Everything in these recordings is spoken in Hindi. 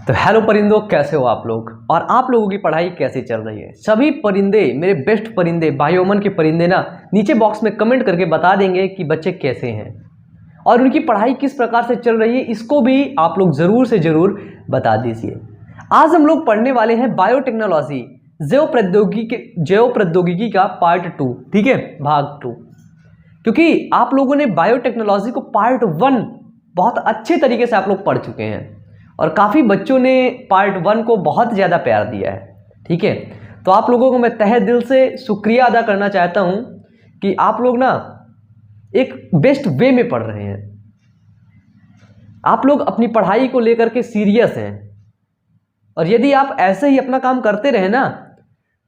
तो हेलो परिंदों, कैसे हो आप लोग और आप लोगों की पढ़ाई कैसी चल रही है। सभी परिंदे, मेरे बेस्ट परिंदे, बायोमन के परिंदे ना नीचे बॉक्स में कमेंट करके बता देंगे कि बच्चे कैसे हैं और उनकी पढ़ाई किस प्रकार से चल रही है। इसको भी आप लोग ज़रूर से ज़रूर बता दीजिए। आज हम लोग पढ़ने वाले हैं बायोटेक्नोलॉजी, जैव प्रौद्योगिकी का पार्ट 2, ठीक है, भाग 2। क्योंकि आप लोगों ने बायोटेक्नोलॉजी को पार्ट 1 बहुत अच्छे तरीके से आप लोग पढ़ चुके हैं और काफ़ी बच्चों ने पार्ट 1 को बहुत ज़्यादा प्यार दिया है, ठीक है। तो आप लोगों को मैं तहे दिल से शुक्रिया अदा करना चाहता हूं कि आप लोग ना एक बेस्ट वे में पढ़ रहे हैं। आप लोग अपनी पढ़ाई को लेकर के सीरियस हैं और यदि आप ऐसे ही अपना काम करते रहे ना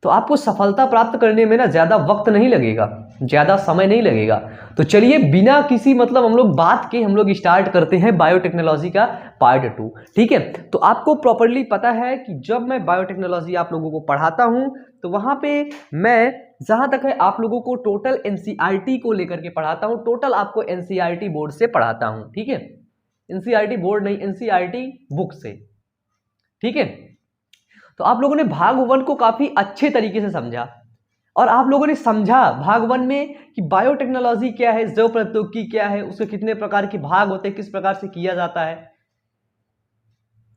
तो आपको सफलता प्राप्त करने में ना ज़्यादा वक्त नहीं लगेगा, ज़्यादा समय नहीं लगेगा। तो चलिए बिना किसी हम लोग बात के हम लोग स्टार्ट करते हैं बायोटेक्नोलॉजी का पार्ट 2, ठीक है। तो आपको प्रॉपरली पता है कि जब मैं बायोटेक्नोलॉजी आप लोगों को पढ़ाता हूं तो वहां पे मैं जहां तक है आप लोगों को टोटल एनसीईआरटी को लेकर के पढ़ाता हूं। टोटल आपको एनसीईआरटी बोर्ड से पढ़ाता हूं, ठीक है। एनसीईआरटी बोर्ड नहीं, एनसीईआरटी बुक से, ठीक है। तो आप लोगों ने भाग 1 को काफी अच्छे तरीके से समझा और आप लोगों ने समझा भाग 1 में कि बायोटेक्नोलॉजी क्या है, जैव प्रौद्योगिकी क्या है, उसके कितने प्रकार के भाग होते हैं, किस प्रकार से किया जाता है,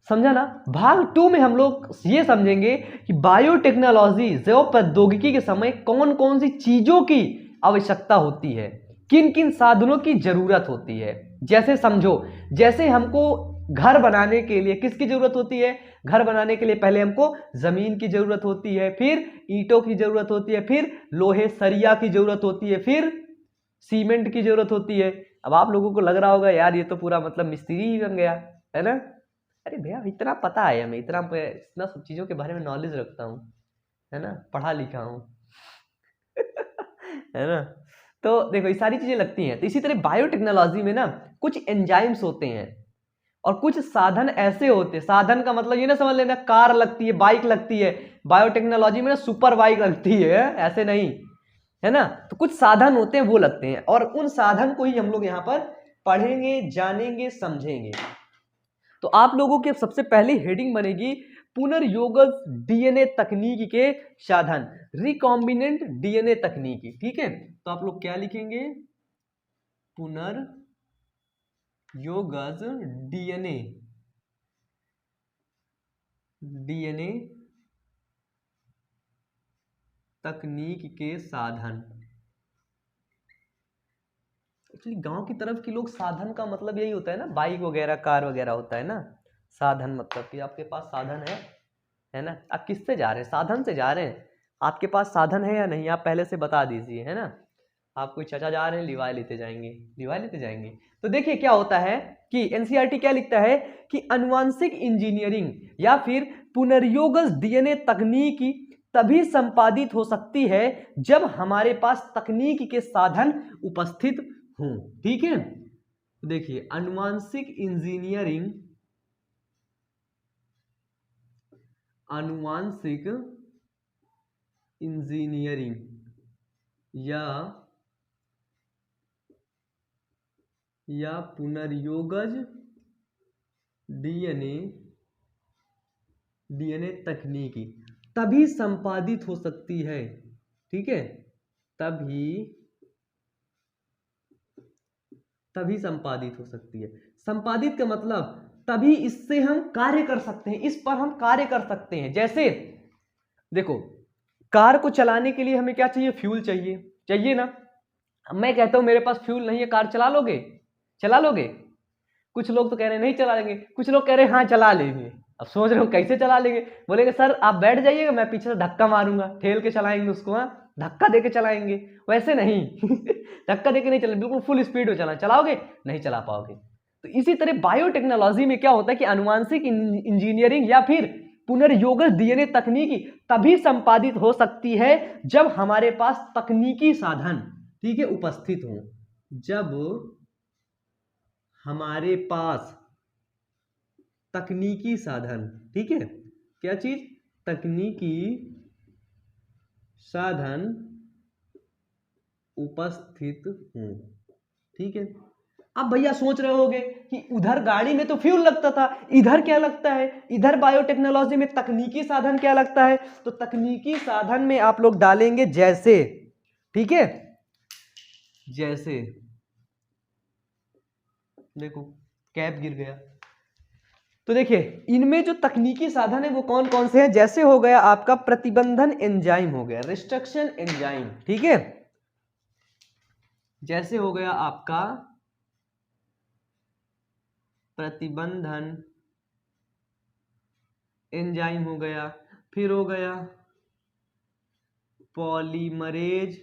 समझा ना। भाग 2 में हम लोग ये समझेंगे कि बायोटेक्नोलॉजी, जैव प्रौद्योगिकी के समय कौन कौन सी चीजों की आवश्यकता होती है, किन किन साधनों की जरूरत होती है। जैसे समझो, जैसे हमको घर बनाने के लिए किसकी जरूरत होती है। घर बनाने के लिए पहले हमको जमीन की जरूरत होती है, फिर ईंटों की जरूरत होती है, फिर लोहे सरिया की जरूरत होती है, फिर सीमेंट की जरूरत होती है। अब आप लोगों को लग रहा होगा यार ये तो पूरा मिस्त्री ही बन गया, है ना। अरे भैया इतना पता है हमें, इतना सब चीजों के बारे में नॉलेज रखता हूँ, है ना, पढ़ा लिखा हूँ है ना। तो देखो ये सारी चीजें लगती हैं। तो इसी तरह बायोटेक्नोलॉजी में ना कुछ एंजाइम्स होते हैं और कुछ साधन ऐसे होते हैं। साधन का मतलब ये ना समझ लेना कार लगती है, बाइक लगती है। बायोटेक्नोलॉजी में ना सुपर बाइक लगती है, ऐसे नहीं, है ना। तो कुछ साधन होते हैं वो लगते हैं और उन साधन को ही हम लोग यहाँ पर पढ़ेंगे, जानेंगे, समझेंगे। तो आप लोगों की सबसे पहली हेडिंग बनेगी पुनर्योगज डीएनए तकनीक के साधन, रिकॉम्बिनेंट डीएनए तकनीकी, ठीक है। तो आप लोग क्या लिखेंगे, पुनर्योगज डीएनए तकनीक के साधन। एक्चुअली गांव की तरफ के लोग साधन का मतलब यही होता है ना, बाइक वगैरह, कार वगैरह होता है ना। साधन मतलब कि आपके पास साधन है ना। आप किससे जा रहे हैं, साधन से जा रहे हैं। आपके पास साधन है या नहीं आप पहले से बता दीजिए, है ना। आप कोई चाचा जा रहे हैं, लिवाई लेते जाएंगे। तो देखिए क्या होता है कि एनसीईआरटी क्या लिखता है कि अनुवांशिक इंजीनियरिंग या फिर पुनर्योगज डीएनए तकनीकी तभी संपादित हो सकती है जब हमारे पास तकनीक के साधन उपस्थित हों, ठीक है। तो देखिए अनुवांशिक इंजीनियरिंग या पुनर्योगज डीएनए तकनीकी तभी संपादित हो सकती है, ठीक है। तभी संपादित हो सकती है। संपादित का मतलब तभी इससे हम कार्य कर सकते हैं, इस पर हम कार्य कर सकते हैं। जैसे देखो कार को चलाने के लिए हमें क्या चाहिए, फ्यूल चाहिए ना। मैं कहता हूं मेरे पास फ्यूल नहीं है, कार चला लोगे। कुछ लोग तो कह रहे हैं नहीं चला लेंगे, कुछ लोग कह रहे हैं हाँ चला लेंगे। अब सोच रहे हो कैसे चला लेंगे, बोलेंगे सर आप बैठ जाइएगा, मैं पीछे से धक्का मारूंगा, ठेल के चलाएंगे उसको, हाँ धक्का देके चलाएंगे। वैसे नहीं धक्का देके नहीं चले, बिल्कुल फुल स्पीड में चलाओगे, नहीं चला पाओगे। तो इसी तरह बायोटेक्नोलॉजी में क्या होता है कि अनुवांशिक इंजीनियरिंग या फिर पुनर्योगज डीएनए तकनीकी तभी संपादित हो सकती है जब हमारे पास तकनीकी साधन, ठीक है, उपस्थित हो। जब हमारे पास तकनीकी साधन, ठीक है, क्या चीज, तकनीकी साधन उपस्थित हों, ठीक है। अब भैया सोच रहे होगे कि उधर गाड़ी में तो फ्यूल लगता था, इधर क्या लगता है, इधर बायोटेक्नोलॉजी में तकनीकी साधन क्या लगता है। तो तकनीकी साधन में आप लोग डालेंगे जैसे, ठीक है, जैसे देखो कैप गिर गया। तो देखिए इनमें जो तकनीकी साधन है वो कौन कौन से हैं। जैसे हो गया आपका प्रतिबंधन एंजाइम, हो गया रिस्ट्रक्शन एंजाइम, ठीक है। जैसे हो गया आपका प्रतिबंधन एंजाइम हो गया, फिर हो गया पॉलीमरेज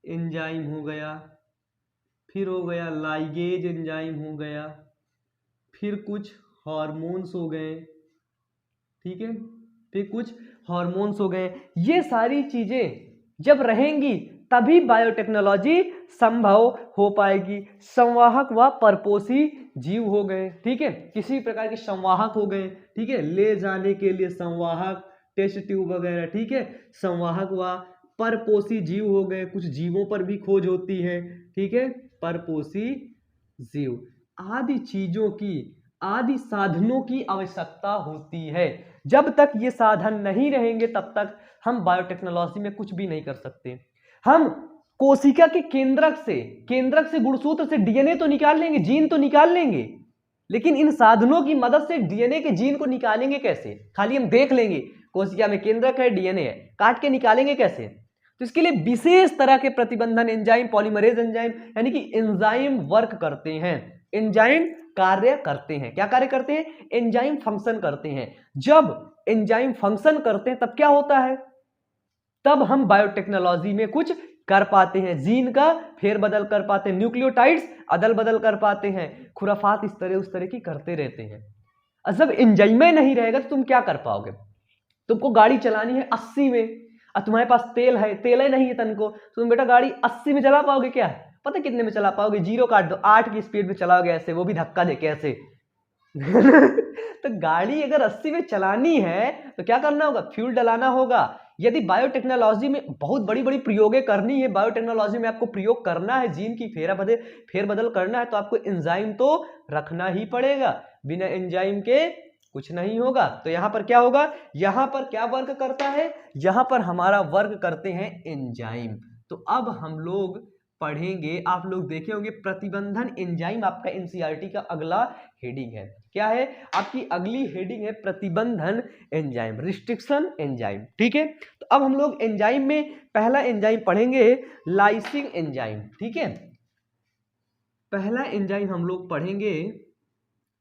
एंजाइम हो गया, फिर हो गया लाइगेज एंजाइम हो गया, फिर कुछ हार्मोन्स हो गए, ठीक है, फिर कुछ हार्मोन्स हो गए। ये सारी चीजें जब रहेंगी तभी बायोटेक्नोलॉजी संभव हो पाएगी। संवाहक व परपोषी जीव हो गए, ठीक है, किसी प्रकार के संवाहक हो गए, ठीक है, ले जाने के लिए संवाहक, टेस्ट ट्यूब वगैरह, ठीक है, संवाहक व परपोषी जीव हो गए। कुछ जीवों पर भी खोज होती है, ठीक है, परपोषी जीव आदि चीजों की, आदि साधनों की आवश्यकता होती है। जब तक ये साधन नहीं रहेंगे तब तक हम बायोटेक्नोलॉजी में कुछ भी नहीं कर सकते। हम कोशिका के केंद्रक से गुणसूत्र से डीएनए तो निकाल लेंगे, जीन तो निकाल लेंगे, लेकिन इन साधनों की मदद से डीएनए के जीन को निकालेंगे कैसे। खाली हम देख लेंगे कोशिका में केंद्रक है, डीएनए है, काट के निकालेंगे कैसे। तो इसके लिए विशेष तरह के प्रतिबंधन एंजाइम, पॉलीमरेज एंजाइम, यानी कि एंजाइम वर्क करते हैं, एंजाइम कार्य करते हैं। क्या कार्य करते हैं? एंजाइम फंक्शन करते हैं। जब एंजाइम फंक्शन करते हैं तब क्या होता है, तब हम बायोटेक्नोलॉजी में कुछ कर पाते हैं, जीन का फेरबदल कर पाते हैं, न्यूक्लियोटाइड्स अदल बदल कर पाते हैं, खुराफात इस तरह उस तरह की करते रहते हैं। और जब एंजाइम नहीं रहेगा तो तुम क्या कर पाओगे। तुमको गाड़ी चलानी है 80 में और तुम्हारे पास तेल है नहीं है तनको, तो तुम बेटा गाड़ी 80 में चला पाओगे क्या? पता कितने में चला पाओगे? 0 काट दो, 8 की स्पीड में चलाओगे ऐसे, वो भी धक्का देके ऐसे। तो गाड़ी अगर 80 में चलानी है तो क्या करना होगा? फ्यूल डलाना होगा। यदि बायोटेक्नोलॉजी में बहुत बड़ी बड़ी प्रयोगें करनी है, बायोटेक्नोलॉजी में आपको प्रयोग करना है, जीन की फेरबदल करना है, तो आपको एंजाइम तो रखना ही पड़ेगा। बिना एंजाइम के कुछ नहीं होगा। तो यहां पर क्या होगा? यहां पर क्या वर्क करता है? यहां पर हमारा वर्क करते हैं एंजाइम। तो अब हम लोग पढ़ेंगे, आप लोग देखे होंगे प्रतिबंधन एंजाइम आपका एनसीईआरटी का अगला हेडिंग है। क्या है आपकी अगली हेडिंग? है प्रतिबंधन एंजाइम, रिस्ट्रिक्शन एंजाइम, ठीक है। तो अब हम लोग एंजाइम में पहला एंजाइम पढ़ेंगे लाइसिंग एंजाइम, ठीक है। पहला एंजाइम हम लोग पढ़ेंगे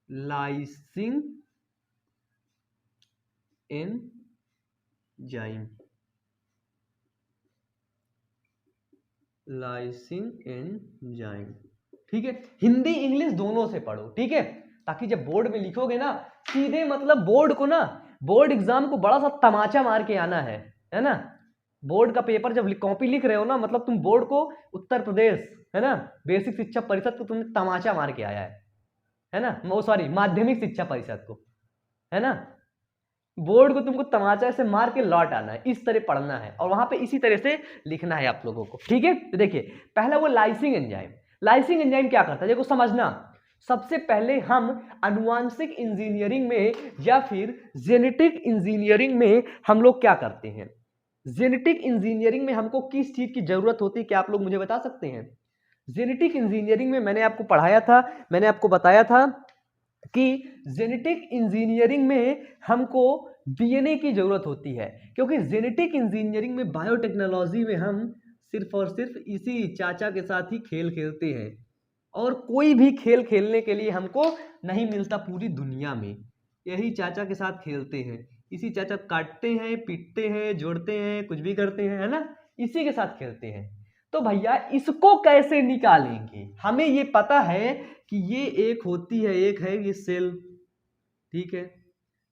लाइसिंग एंजाइम, लाइसिंग एंजाइम, ठीक है। हिंदी इंग्लिश दोनों से पढ़ो, ठीक है, ताकि जब बोर्ड में लिखोगे ना सीधे, मतलब बोर्ड को ना, बोर्ड एग्जाम को बड़ा सा तमाचा मार के आना है ना। बोर्ड का पेपर जब कॉपी लिख रहे हो ना, मतलब तुम बोर्ड को, उत्तर प्रदेश है ना, बेसिक शिक्षा परिषद को तुमने तमाचा मार के आया है ना, वो सॉरी माध्यमिक शिक्षा परिषद को, है ना। बोर्ड को तुमको तमाचा से मार के लौट आना है, इस तरह पढ़ना है और वहां पे इसी तरह से लिखना है आप लोगों को, ठीक है। तो देखिए पहला वो लाइसिंग एंजाइम। लाइसिंग एंजाइम क्या करता है देखो समझना। सबसे पहले हम आनुवांशिक इंजीनियरिंग में या फिर जेनेटिक इंजीनियरिंग में हम लोग क्या करते हैं? जेनेटिक इंजीनियरिंग में हमको किस चीज की जरूरत होती है, क्या आप लोग मुझे बता सकते हैं? जेनेटिक इंजीनियरिंग में मैंने आपको पढ़ाया था, मैंने आपको बताया था कि जेनेटिक इंजीनियरिंग में हमको डीएनए की जरूरत होती है, क्योंकि जेनेटिक इंजीनियरिंग में बायोटेक्नोलॉजी में हम सिर्फ और सिर्फ इसी चाचा के साथ ही खेल खेलते हैं, और कोई भी खेल खेलने के लिए हमको नहीं मिलता पूरी दुनिया में। यही चाचा के साथ खेलते हैं, इसी चाचा काटते हैं, पीटते हैं, जोड़ते हैं, कुछ भी करते हैं, है ना, इसी के साथ खेलते हैं। तो भैया इसको कैसे निकालेंगे? हमें ये पता है कि ये एक होती है, एक है ये सेल, ठीक है,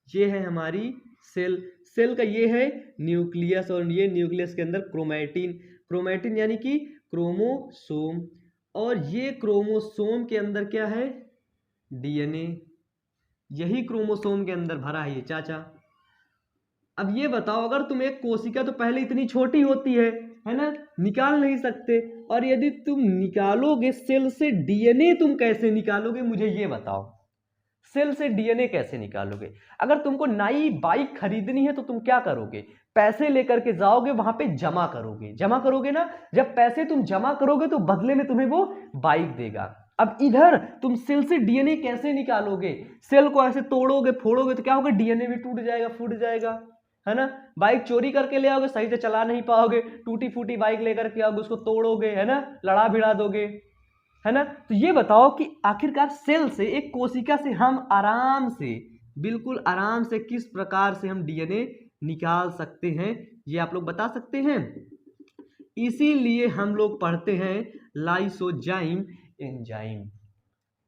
ये है हमारी सेल। सेल का ये है न्यूक्लियस, और ये न्यूक्लियस के अंदर क्रोमैटिन, क्रोमैटिन यानी कि क्रोमोसोम, और ये क्रोमोसोम के अंदर क्या है? डीएनए। यही क्रोमोसोम के अंदर भरा है ये चाचा। अब ये बताओ, अगर तुम एक कोशिका, तो पहले इतनी छोटी होती है ना, निकाल नहीं सकते, और यदि तुम निकालोगे सेल से डीएनए, तुम कैसे निकालोगे मुझे ये बताओ। सेल से डीएनए कैसे निकालोगे? अगर तुमको नई बाइक खरीदनी है तो तुम क्या करोगे? पैसे लेकर के जाओगे, वहां पे जमा करोगे, जमा करोगे ना। जब पैसे तुम जमा करोगे तो बदले में तुम्हें वो बाइक देगा। अब इधर तुम सेल से डीएनए कैसे निकालोगे? सेल को ऐसे तोड़ोगे फोड़ोगे तो क्या होगा? डीएनए भी टूट जाएगा, फूट जाएगा, है ना। बाइक चोरी करके ले आओगे, सही से चला नहीं पाओगे, टूटी फूटी बाइक लेकर के आओगे, उसको तोड़ोगे, है ना, लड़ा भिड़ा दोगे, है ना। तो ये बताओ कि आखिरकार सेल से, एक कोशिका से हम आराम से, बिल्कुल आराम से किस प्रकार से हम डीएनए निकाल सकते हैं, ये आप लोग बता सकते हैं। इसीलिए हम लोग पढ़ते हैं लाइसोजाइम एंजाइम,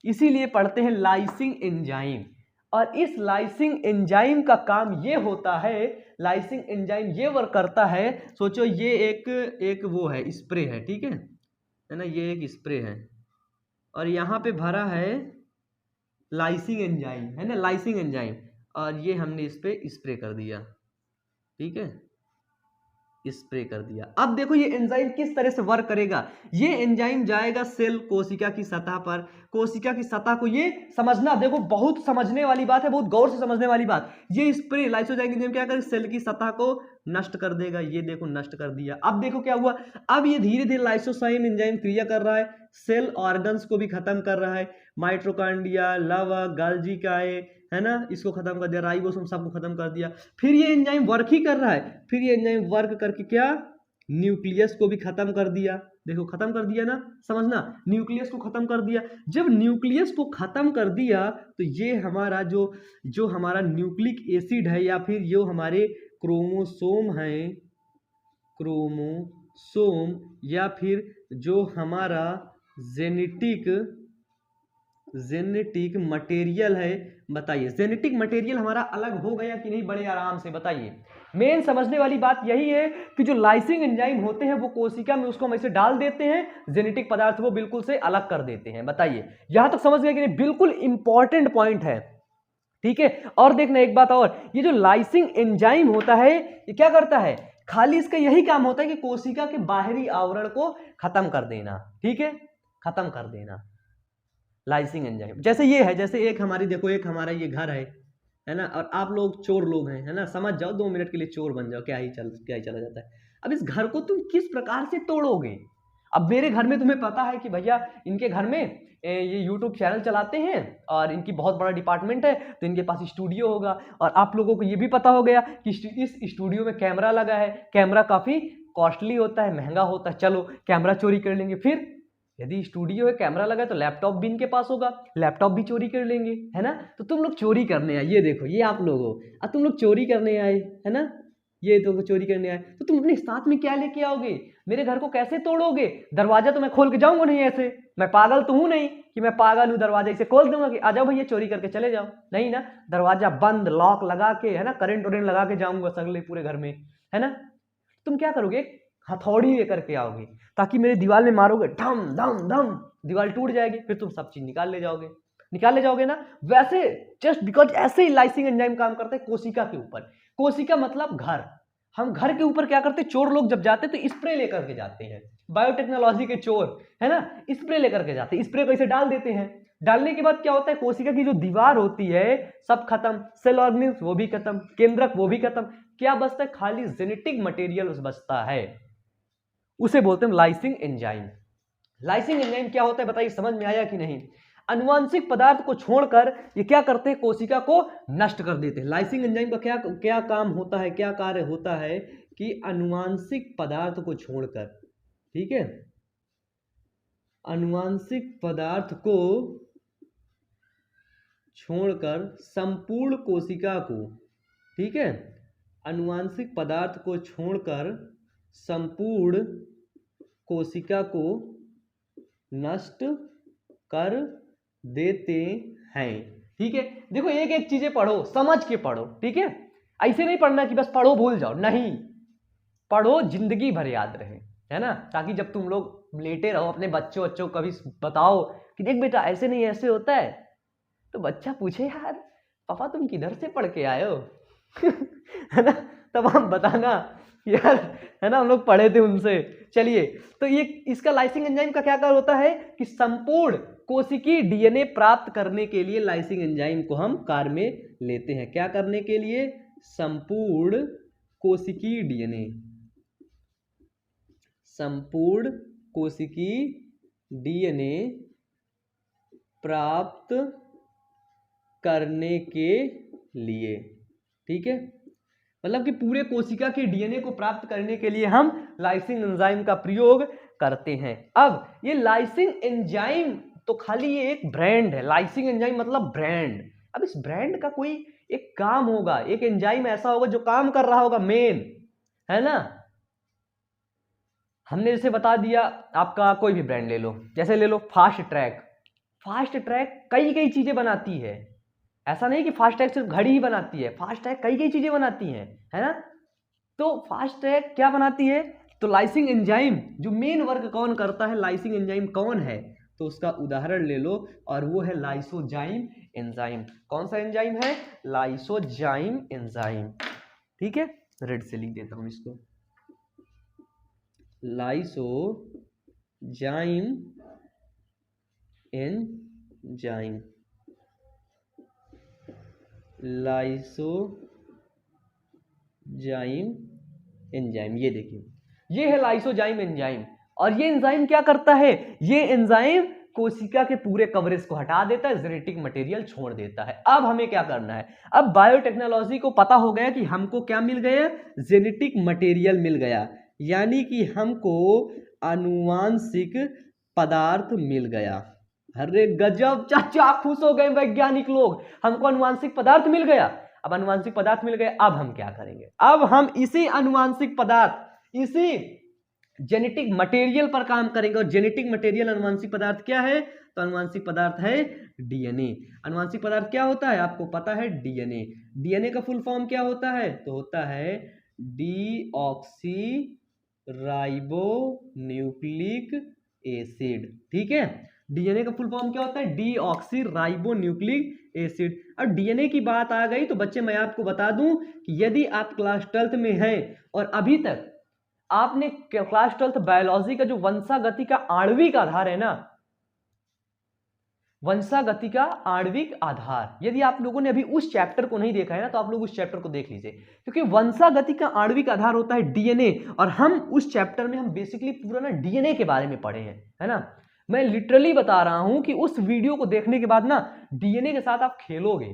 इसीलिए पढ़ते हैं लाइसिंग एंजाइम। और इस लाइसिंग एंजाइम का काम ये होता है, लाइसिंग एंजाइम ये वर्क करता है, सोचो ये एक वो है, स्प्रे है, ठीक है ना, ये एक स्प्रे है और यहाँ पे भरा है लाइसिंग एंजाइम, है ना, लाइसिंग एंजाइम, और ये हमने इस पे स्प्रे कर दिया, ठीक है, स्प्रे कर दिया। अब देखो ये एंजाइम किस तरह से वर्क करेगा। ये एंजाइम जाएगा सेल कोशिका की सतह पर, कोशिका की सतह को ये समझना, देखो बहुत समझने वाली बात है, बहुत गौर से समझने वाली बात। ये स्प्रे लाइसोजाइम एंजाइम क्या करेगा? सेल की सतह को नष्ट कर देगा। ये देखो नष्ट कर दिया। अब देखो क्या हुआ, अब ये धीरे धीरे लाइसोजाइम एंजाइम क्रिया कर रहा है, सेल ऑर्गन्स को भी खत्म कर रहा है, माइटोकॉन्ड्रिया, लावा, गाल्जी काय, है ना, इसको खत्म कर दिया, राइबोसोम सबको खत्म कर दिया। फिर ये एंजाइम वर्क ही कर रहा है, फिर ये एंजाइम वर्क करके क्या, न्यूक्लियस को भी खत्म कर दिया। देखो खत्म कर दिया ना, समझना, न्यूक्लियस को खत्म कर दिया। जब न्यूक्लियस को खत्म कर दिया तो ये हमारा जो हमारा न्यूक्लिक एसिड है, या फिर जो हमारे क्रोमोसोम है, क्रोमोसोम, या फिर जो हमारा जेनेटिक मटेरियल है, बताइए जेनेटिक मटेरियल हमारा अलग हो गया कि नहीं? बड़े आराम से बताइए। मेन समझने वाली बात यही है कि जो लाइसिंग एंजाइम होते हैं वो कोशिका में उसको हम ऐसे डाल देते हैं, जेनेटिक पदार्थ वो बिल्कुल से अलग कर देते हैं। बताइए यहां तक समझ गए कि नहीं? बिल्कुल इंपॉर्टेंट पॉइंट है, ठीक है। और देखना एक बात और, ये जो लाइसिंग एंजाइम होता है ये क्या करता है? खाली इसका यही काम होता है कि कोशिका के बाहरी आवरण को खत्म कर देना, ठीक है, खत्म कर देना। लाइसिंग एंजाइम जैसे ये है, जैसे एक हमारी देखो, एक हमारा ये घर है ना, और आप लोग चोर लोग हैं, है ना, समझ जाओ 2 मिनट के लिए चोर बन जाओ, क्या ही चला जाता है। अब इस घर को तुम किस प्रकार से तोड़ोगे? अब मेरे घर में तुम्हें पता है कि भैया इनके घर में ये यूट्यूब चैनल चलाते हैं और इनकी बहुत बड़ा डिपार्टमेंट है, तो इनके पास स्टूडियो होगा। और आप लोगों को ये भी पता हो गया कि इस स्टूडियो में कैमरा लगा है, कैमरा काफ़ी कॉस्टली होता है, महंगा होता है, चलो कैमरा चोरी कर लेंगे। फिर यदि स्टूडियो है, कैमरा लगा, तो लैपटॉप भी इनके पास होगा, लैपटॉप भी चोरी कर लेंगे, है ना। तो तुम लोग चोरी करने आए, ये देखो ये आप लोग हो, अब तुम लोग चोरी करने आए, है ना, ये तो चोरी करने आए, तो तुम अपने साथ में क्या लेके आओगे? मेरे घर को कैसे तोड़ोगे? दरवाजा तो मैं खोल के जाऊंगा नहीं ऐसे, मैं पागल तो हूं नहीं कि मैं पागल हूं, दरवाजा इसे खोल दूंगा कि आ जाओ भैया चोरी करके चले जाओ, नहीं ना। दरवाजा बंद, लॉक लगा के, है ना, करंट वरेंट लगा के जाऊंगा सगले पूरे घर में, है ना। तुम क्या करोगे? हथौड़ी लेकर के आओगे, ताकि मेरे दीवार में मारोगे, धम धम धम, दीवार टूट जाएगी, फिर तुम सब चीज निकाल ले जाओगे ना। वैसे जस्ट बिकॉज ऐसे ही लाइसिंग एंजाइम काम करते हैं कोशिका के ऊपर। कोशिका मतलब घर, हम घर के ऊपर क्या करते हैं? चोर लोग जब जाते हैं तो स्प्रे लेकर के जाते हैं, बायोटेक्नोलॉजी के चोर, है ना, स्प्रे लेकर के जाते हैं, स्प्रे को ऐसे डाल देते हैं। डालने के बाद क्या होता है? कोशिका की जो दीवार होती है सब खत्म, सेल ऑर्गेनिल्स वो भी खत्म, केंद्रक वो भी खत्म, क्या बचता है? खाली जेनेटिक मटेरियल बचता है, उसे बोलते हैं लाइसिंग एंजाइम। लाइसिंग एंजाइम क्या होता है बताइए, समझ में आया कि नहीं? अनुवांशिक पदार्थ को छोड़कर ये क्या करते हैं? कोशिका को नष्ट कर देते हैं। लाइसिंग एंजाइम का क्या क्या काम होता है, क्या कार्य होता है कि अनुवांशिक पदार्थ को छोड़कर, ठीक है, अनुवांशिक पदार्थ को छोड़कर संपूर्ण कोशिका को, ठीक है, अनुवांशिक पदार्थ को छोड़कर संपूर्ण कोशिका को नष्ट कर देते हैं, ठीक है। देखो एक एक चीजें पढ़ो, समझ के पढ़ो, ठीक है। ऐसे नहीं पढ़ना कि बस पढ़ो भूल जाओ, नहीं, पढ़ो जिंदगी भर याद रहे, है ना, ताकि जब तुम लोग लेटे रहो अपने बच्चों को कभी बताओ कि देख बेटा ऐसे नहीं ऐसे होता है, तो बच्चा पूछे यार पापा तुम किधर से पढ़ के आए हो है ना, तब हम बताना यार है ना, हम लोग पढ़े थे उनसे। चलिए, तो ये इसका लाइसिंग एंजाइम का क्या कार्य होता है कि संपूर्ण कोशिकीय डीएनए प्राप्त करने के लिए लाइसिंग एंजाइम को हम कार्य में लेते हैं। क्या करने के लिए? संपूर्ण कोशिकीय डीएनए, संपूर्ण कोशिकीय डीएनए प्राप्त करने के लिए। ठीक है, मतलब कि पूरे कोशिका के डीएनए को प्राप्त करने के लिए हम लाइसिंग एंजाइम का प्रयोग करते हैं। अब ये लाइसिंग एंजाइम तो खाली ये एक ब्रांड है, लाइसिंग एंजाइम मतलब ब्रांड। अब इस ब्रांड का कोई एक काम होगा, एक एंजाइम ऐसा होगा जो काम कर रहा होगा मेन, है ना। हमने जैसे बता दिया, आपका कोई भी ब्रांड ले लो, जैसे ले लो फास्ट ट्रैक। फास्ट ट्रैक कई कई चीजें बनाती है, ऐसा नहीं कि फास्ट ट्रैक सिर्फ घड़ी ही बनाती है, फास्ट ट्रैक कई कई चीजें बनाती हैं, है ना। तो फास्ट ट्रैक क्या बनाती है? तो लाइसिंग एंजाइम जो मेन वर्क कौन करता है, लाइसिंग एंजाइम कौन है, तो उसका उदाहरण ले लो और वो है लाइसोजाइम एंजाइम। कौन सा एंजाइम है? Lysozyme enzyme. ठीक है, रेड से लिख देता हूं इसको, लाइसोजाइम एंजाइम, लाइसोजाइम एंजाइम। ये देखिए, ये है लाइसोजाइम एंजाइम। और ये एंजाइम क्या करता है? ये एंजाइम कोशिका के पूरे कवरेज को हटा देता है, जेनेटिक मटेरियल छोड़ देता है। अब हमें क्या करना है? अब बायोटेक्नोलॉजी को पता हो गया कि हमको क्या मिल गया? जेनेटिक मटेरियल मिल गया, यानी कि हमको आनुवांशिक पदार्थ मिल गया। अरे गजब चाचा, खुश हो गए वैज्ञानिक लोग, हमको आनुवांशिक पदार्थ मिल गया। अब आनुवांशिक पदार्थ मिल गए, अब हम क्या करेंगे? अब हम इसी आनुवांशिक पदार्थ, इसी जेनेटिक मटेरियल पर काम करेंगे। और जेनेटिक मटेरियल आनुवांशिक पदार्थ क्या है? तो आनुवांशिक पदार्थ है डीएनए। आनुवांशिक पदार्थ क्या होता है? आपको पता है, डीएनए। डीएनए का फुल फॉर्म क्या होता है? तो होता है डीऑक्सी राइबो न्यूक्लिक एसिड। ठीक है, डीएनए का फुल फॉर्म क्या होता है? Deoxy ribo nucleic acid. अब डीएनए की बात आ गई तो बच्चे मैं आपको बता दूं कि यदि आप क्लास 12th में हैं और अभी तक आपने क्लास 12th बायोलॉजी का जो वंशागति का आणविक आधार है ना, वंशागति का आणविक आधार, यदि आप लोगों ने अभी उस चैप्टर को नहीं देखा है ना, तो आप लोग उस चैप्टर को देख लीजिए, क्योंकि वंशागति का आणविक आधार होता है डीएनए। और हम उस चैप्टर में हम बेसिकली पूरा ना डीएनए के बारे में पढ़े हैं, है ना। मैं लिटरली बता रहा हूं कि उस वीडियो को देखने के बाद ना डीएनए के साथ आप खेलोगे,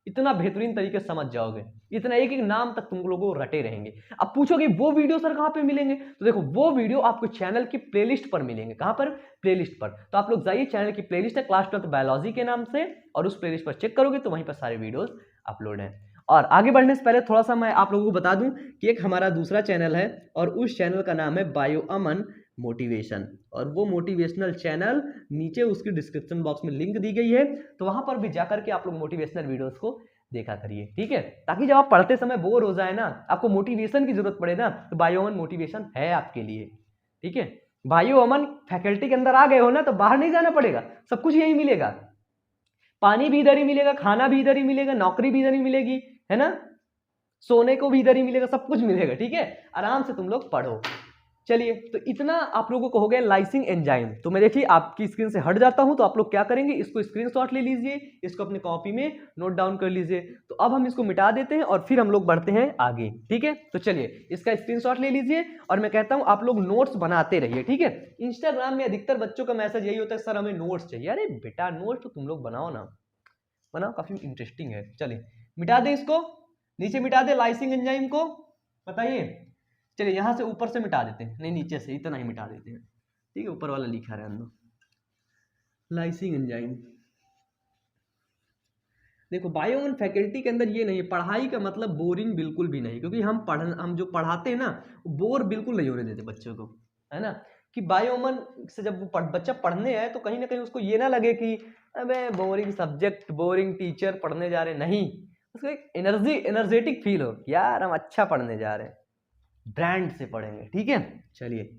इतना बेहतरीन तरीके से समझ जाओगे, इतना एक एक नाम तक तुम लोगों को रटे रहेंगे। अब पूछोगे वो वीडियो सर कहां पे मिलेंगे? तो देखो, वो वीडियो आपको चैनल की प्लेलिस्ट पर मिलेंगे। कहां पर? प्लेलिस्ट पर। तो आप लोग जाइए, चैनल की प्लेलिस्ट है क्लास 12th बायोलॉजी के नाम से, और उस प्लेलिस्ट पर चेक करोगे तो वहीं पर सारे वीडियोस अपलोड हैं। और आगे बढ़ने से पहले थोड़ा सा मैं आप लोगों को बता दूं कि एक हमारा दूसरा चैनल है, और उस चैनल का नाम है बायो अमन मोटिवेशन। और वो मोटिवेशनल चैनल नीचे उसकी डिस्क्रिप्शन बॉक्स में लिंक दी गई है, तो वहां पर भी जाकर के आप लोग मोटिवेशनल वीडियोस को देखा करिए। ठीक है, ताकि जब आप पढ़ते समय बोर हो जाए ना, आपको मोटिवेशन की जरूरत पड़े ना, तो बायो अमन मोटिवेशन है आपके लिए। ठीक है, बायो अमन फैकल्टी के अंदर आ गए हो ना, तो बाहर नहीं जाना पड़ेगा, सब कुछ यही मिलेगा। पानी भी इधर ही मिलेगा, खाना भी इधर ही मिलेगा, नौकरी भी इधर ही मिलेगी, है ना, सोने को भी इधर ही मिलेगा, सब कुछ मिलेगा। ठीक है, आराम से तुम लोग पढ़ो। चलिए, तो इतना आप लोगों को हो गया लाइसिंग एंजाइम। तो मैं देखिए आपकी स्क्रीन से हट जाता हूं, तो आप लोग क्या करेंगे, इसको स्क्रीनशॉट ले लीजिए, इसको अपने कॉपी में नोट डाउन कर लीजिए। तो अब हम इसको मिटा देते हैं और फिर हम लोग बढ़ते हैं आगे। ठीक है, तो चलिए इसका स्क्रीनशॉट ले लीजिए, और मैं कहता हूं आप लोग नोट्स बनाते रहिए। ठीक है, इंस्टाग्राम में अधिकतर बच्चों का मैसेज यही होता है, सर हमें नोट्स चाहिए। अरे बेटा, नोट्स तो तुम लोग बनाओ ना, बनाओ, काफी इंटरेस्टिंग है। चलिए मिटा दे इसको, नीचे मिटा दे लाइसिंग एंजाइम को, बताइए। चलिए यहां से ऊपर से मिटा देते हैं, नहीं नीचे से, इतना ही मिटा देते हैं। ठीक है, ऊपर वाला लिखा रहने दो, लाइसिंग एंजाइम। देखो, बायो अमन फैकल्टी के अंदर ये नहीं है, पढ़ाई का मतलब बोरिंग बिल्कुल भी नहीं, क्योंकि हम जो पढ़ाते हैं ना, बोर बिल्कुल नहीं होने देते बच्चों को, है ना। कि बायो अमन से जब वो बच्चा पढ़ने आए तो कहीं ना कहीं उसको ये ना लगे कि अबे बोरिंग सब्जेक्ट, बोरिंग टीचर, पढ़ने जा रहे, नहीं, उसको एक एनर्जेटिक फील हो, यार हम अच्छा पढ़ने जा रहे हैं, ब्रांड से पढ़ेंगे। ठीक है, चलिए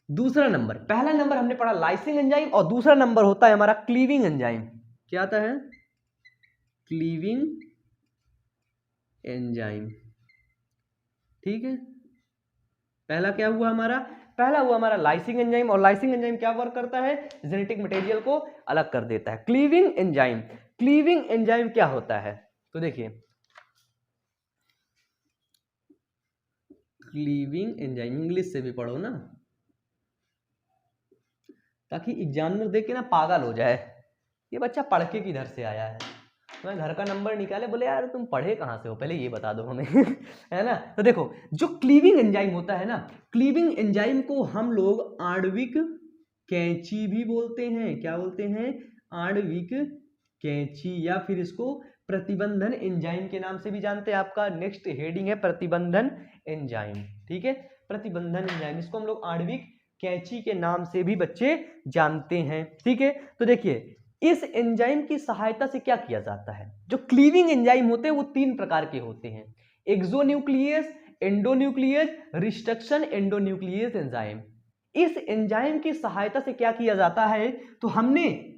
दूसरा नंबर, पहला नंबर हमने पढ़ा लाइसिंग एंजाइम, और दूसरा नंबर होता है हमारा क्लीविंग एंजाइम। क्या आता है? Cleaving enzyme. ठीक है, पहला क्या हुआ हमारा, पहला हुआ हमारा लाइसिंग एंजाइम, और लाइसिंग एंजाइम क्या वर्क करता है, जेनेटिक मटेरियल को अलग कर देता है। क्लीविंग एंजाइम, क्लीविंग एंजाइम क्या होता है, तो देखिए क्लीविंग एंजाइम इंग्लिश से भी पढ़ो ना, ताकि एग्जामिनर देख के ना पागल हो जाए, ये बच्चा पढ़ के किधर से आया है, मैं घर का नंबर निकाले, बोले यार तुम पढ़े कहाँ से हो, पहले ये बता दो हमें है ना। तो देखो जो क्लीविंग एंजाइम होता है ना, क्लीविंग एंजाइम को हम लोग आणविक कैंची भी बोलते हैं, क्या बोलते हैं, आणविक कैंची, या फिर इसको प्रतिबंधन एंजाइम के नाम से भी जानते हैं। आपका नेक्स्ट हेडिंग है प्रतिबंधन एंजाइम, ठीक है, प्रतिबंधन एंजाइम, इसको हम लोग आणविक कैंची के नाम से भी बच्चे जानते हैं, ठीक है। तो देखिए इस एंजाइम की सहायता से क्या किया जाता है, जो क्लीविंग एंजाइम होते हैं वो 3 प्रकार के होते हैं, exonuclease, endonuclease, restriction endonuclease enzyme. इस एंजाइम की सहायता से क्या किया जाता है, तो हमने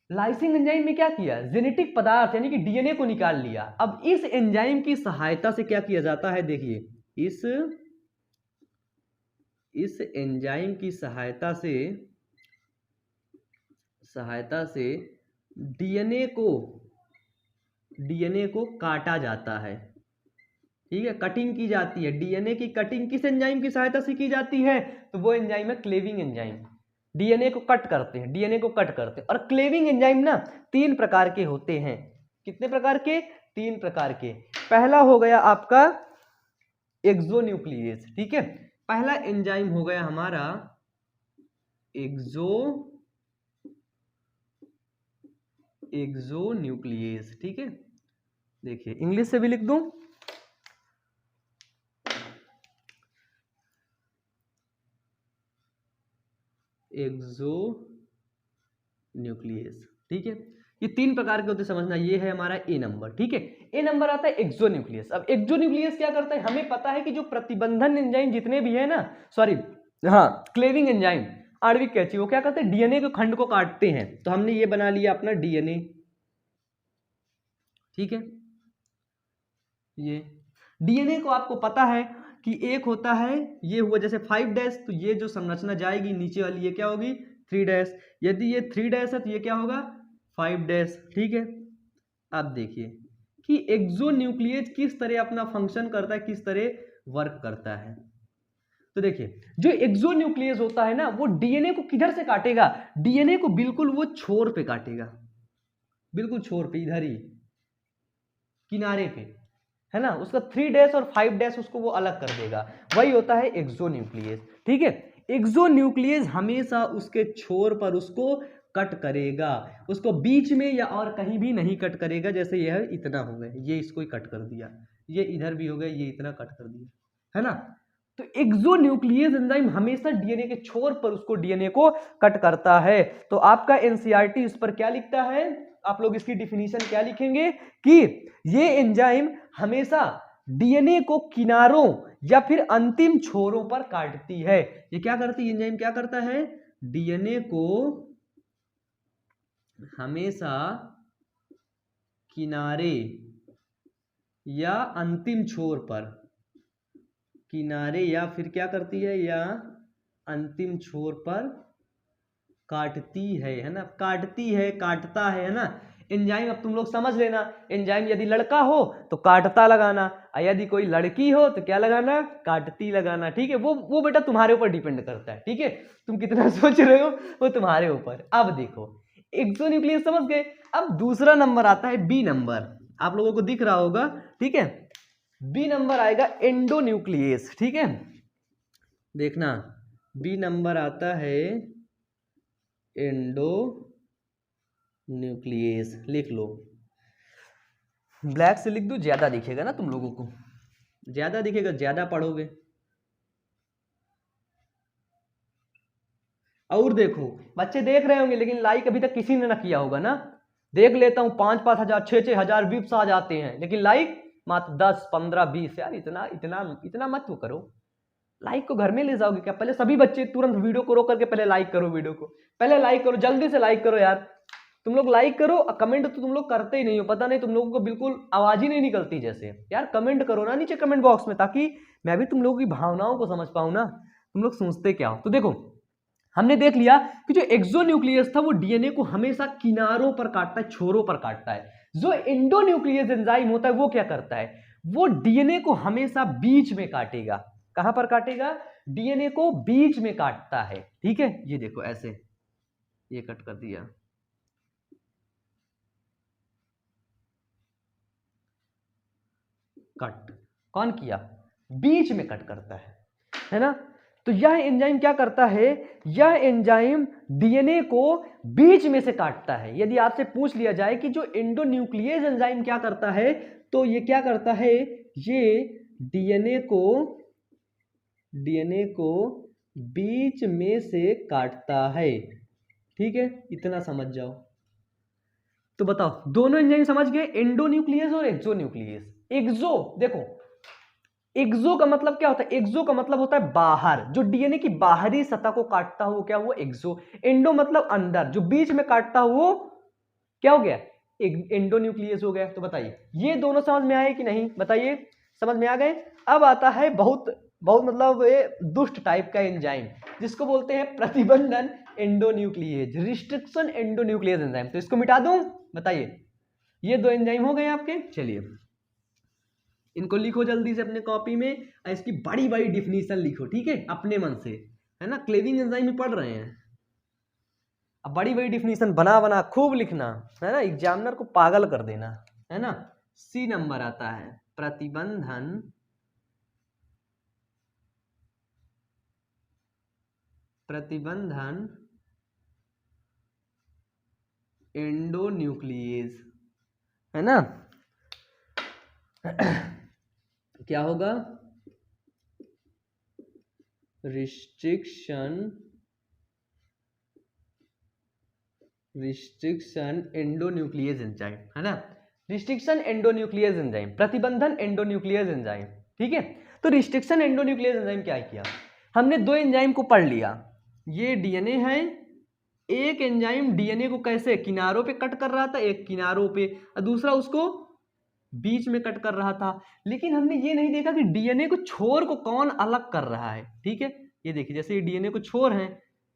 लाइसिंग एंजाइम में क्या किया, जेनेटिक पदार्थ यानी कि डीएनए को निकाल लिया। अब इस एंजाइम की सहायता से क्या किया जाता है, देखिए इस एंजाइम की सहायता से डीएनए को काटा जाता है, ठीक है, कटिंग की जाती है। डीएनए की कटिंग किस एंजाइम की सहायता से की जाती है, तो वो एंजाइम है क्लेविंग एंजाइम। डीएनए को कट करते हैं, डीएनए को कट करते हैं। और क्लेविंग एंजाइम ना 3 प्रकार के होते हैं, कितने प्रकार के, 3 प्रकार के। पहला हो गया आपका एक्सोन्यूक्लियस, ठीक है, पहला एंजाइम हो गया हमारा एक्सोन्यूक्लियस, ठीक है। देखिए इंग्लिश से भी लिख दूं, एक्सोन्यूक्लियस, ठीक है। ये 3 प्रकार के होते समझना, ये है हमारा ए नंबर, ठीक है। ए नंबर आता है एक्सोन्यूक्लियस। अब एक्सोन्यूक्लियस क्या करता है, हमें पता है कि जो प्रतिबंधन एंजाइम जितने भी है ना, सॉरी हाँ क्लेविंग एंजाइम, आणविक कैंची, वो क्या करते हैं, डीएनए के खंड को काटते हैं। तो हमने ये बना लिया अपना डीएनए, ठीक है। ये डीएनए को आपको पता है कि एक होता है, ये हुआ जैसे 5 डैश, तो ये जो संरचना जाएगी नीचे वाली ये क्या होगी 3 डैश, यदि ये 3 डैश है तो ये क्या होगा 5 डैश, ठीक है। अब देखिए कि एक्सोन्यूक्लियस किस तरह अपना फंक्शन करता है, किस तरह वर्क करता है। तो देखिए जो एक्सोन्यूक्लियस होता है ना, वो डीएनए को किधर से काटेगा, डीएनए को बिल्कुल वो छोर पे काटेगा, बिल्कुल छोर पे, इधर ही किनारे पे, है ना। उसका 3 डैश और 5 डैश उसको वो अलग कर देगा, वही होता है एक्सोन्यूक्लियस, ठीक है। एक्सोन्यूक्लियस हमेशा उसके छोर पर उसको कट करेगा, उसको बीच में या और कहीं भी नहीं कट करेगा। जैसे यह इतना हो गया, ये इसको ही कट कर दिया, ये इधर भी हो गया, ये इतना कट कर दिया, है ना। तो एक्सोन्यूक्लियस एंजाइम हमेशा डीएनए के छोर पर उसको डीएनए को कट करता है। तो आपका एनसीईआरटी इस पर क्या लिखता है, आप लोग इसकी डिफिनीशन क्या लिखेंगे कि ये एंजाइम हमेशा डीएनए को किनारों या फिर अंतिम छोरों पर काटती है। ये क्या करती है, एंजाइम क्या करता है, डीएनए को हमेशा किनारे या अंतिम छोर पर, किनारे या फिर क्या करती है, या अंतिम छोर पर काटती है ना, काटती है, काटता है ना एंजाइम। अब तुम लोग समझ लेना, एंजाइम यदि लड़का हो तो काटता लगाना, और यदि कोई लड़की हो तो क्या लगाना, काटती लगाना, ठीक है। वो बेटा तुम्हारे ऊपर डिपेंड करता है, ठीक है, तुम कितना सोच रहे हो वो तुम्हारे ऊपर। अब देखो एक्सोन्यूक्लियस समझ गए। अब दूसरा नंबर आता है बी नंबर, आप लोगों को दिख रहा होगा, ठीक है। बी नंबर आएगा एंडोन्यूक्लियस, ठीक है। देखना बी नंबर आता है एंडोन्यूक्लियस, लिख लो, ब्लैक से लिख दो, ज्यादा दिखेगा ना तुम लोगों को, ज्यादा दिखेगा, ज्यादा पढ़ोगे। और देखो बच्चे देख रहे होंगे, लेकिन लाइक अभी तक किसी ने ना किया होगा ना। देख लेता हूं 5-5 हजार 6-6 हजार व्यूज आ जाते हैं, लेकिन लाइक मात्र 10-15-20। यार इतना इतना इतना मत तो करो, लाइक को घर में ले जाओगे क्या, पहले सभी बच्चे तुरंत वीडियो को रोक करके पहले लाइक करो, वीडियो को पहले लाइक करो, जल्दी से लाइक करो यार। तुम लोग लाइक करो, कमेंट तो तुम लोग करते ही नहीं हो, पता नहीं तुम लोगों को बिल्कुल आवाज ही नहीं निकलती जैसे। यार कमेंट करो ना नीचे कमेंट बॉक्स में, ताकि मैं भी तुम लोगों की भावनाओं को समझ पाऊं ना, तुम लोग सोचते क्या हो। तो देखो हमने देख लिया कि जो एक्सोन्यूक्लियस था वो डीएनए को हमेशा किनारों पर काटता है, छोरों पर काटता है। जो एंडोन्यूक्लियस एंजाइम होता है वो क्या करता है, वो डीएनए को हमेशा बीच में काटेगा। कहां पर काटेगा, डीएनए को बीच में काटता है। ठीक है, ये देखो ऐसे, ये कट कर दिया, कट कौन किया, बीच में कट करता है ना। तो यह एंजाइम क्या करता है, यह एंजाइम डीएनए को बीच में से काटता है। यदि आपसे पूछ लिया जाए कि जो एंडोन्यूक्लियस एंजाइम क्या करता है, तो ये क्या करता है, ये डीएनए को बीच में से काटता है। ठीक है, इतना समझ जाओ। तो बताओ दोनों एंजाइम समझ गए, एंडोन्यूक्लियस और एक्सोन्यूक्लियस। एक्सो देखो, एक्सो का मतलब क्या होता है, एक्सो का मतलब होता है बाहर, जो डीएनए की बाहरी सतह को काटता हो क्या, वो एक्सो। एंडो मतलब अंदर, जो बीच में काटता हो वो क्या हो गया, एंडोन्यूक्लियस हो गया। तो बताइए ये दोनों समझ में आए कि नहीं, बताइए समझ में आ गए। अब आता है बहुत बहुत मतलब ये दुष्ट टाइप का एंजाइम, जिसको बोलते हैं प्रतिबंधन एंडोन्यूक्लियेज, रिस्ट्रिक्शन एंडोन्यूक्लियेज एंजाइम। तो इसको मिटा दूं, बताइए ये दो एंजाइम हो गए आपके। चलिए इनको लिखो जल्दी से अपने कॉपी में, और इसकी बड़ी बड़ी डिफिनीशन लिखो, ठीक है, अपने मन से, है ना, क्लेविंग एंजाइम ही पढ़ रहे हैं। अब बड़ी बड़ी डिफिनीशन बना बना खूब लिखना, है ना, एग्जामिनर को पागल कर देना, है ना। सी नंबर आता है प्रतिबंधन एंडोन्यूक्लियेज, है ना। क्या होगा, रिस्ट्रिक्शन एंडोन्यूक्लियेज एंजाइम, है ना, रिस्ट्रिक्शन एंडोन्यूक्लियेज एंजाइम, प्रतिबंधन एंडोन्यूक्लियेज एंजाइम। ठीक है, तो रिस्ट्रिक्शन एंडोन्यूक्लियेज एंजाइम क्या किया, हमने दो एंजाइम को पढ़ लिया। ये डीएनए है, एक एंजाइम डीएनए को कैसे किनारों पे कट कर रहा था, एक किनारों पे, और दूसरा उसको बीच में कट कर रहा था। लेकिन हमने ये नहीं देखा कि डीएनए को छोर को कौन अलग कर रहा है। ठीक है, ये देखिए जैसे ये डीएनए को छोर है,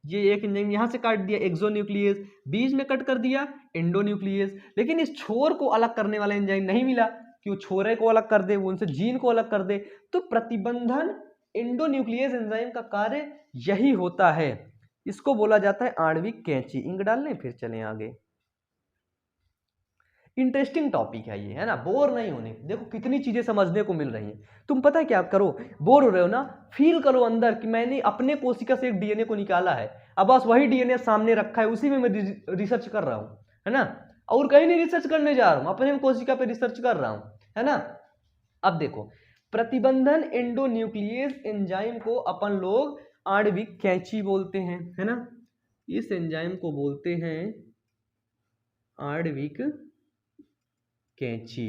ये एक एंजाइम यहां से काट दिया एक्सोन्यूक्लियस, बीच में कट कर दिया एंडोन्यूक्लियस। लेकिन इस छोर को अलग करने वाला एंजाइम नहीं मिला कि वो छोरे को अलग कर दे, वो उनसे जीन को अलग कर दे। तो प्रतिबंधन एंडोन्यूक्लियस एंजाइम का कार्य यही होता है, इसको बोला जाता है आणविक कैंची। इंक डाल लें फिर चलें आगे। इंटरेस्टिंग टॉपिक है ये, है ना, बोर नहीं होने। देखो कितनी चीजें समझने को मिल रही हैं। तुम पता है क्या करो, बोर हो रहे हो ना, फील करो अंदर कि मैंने अपने कोशिका से एक डीएनए को निकाला है, अब बस वही डीएनए सामने रखा है, उसी में मैं रिसर्च कर रहा हूं, है ना, और कहीं नहीं रिसर्च करने जा रहा हूं, अपने कोशिका पे रिसर्च कर रहा हूं, है ना। अब देखो प्रतिबंधन एंडोन्यूक्लियेज एंजाइम को अपन लोग आणविक कैंची बोलते हैं, है ना। इस एंजाइम को बोलते हैं आणविक कैंची।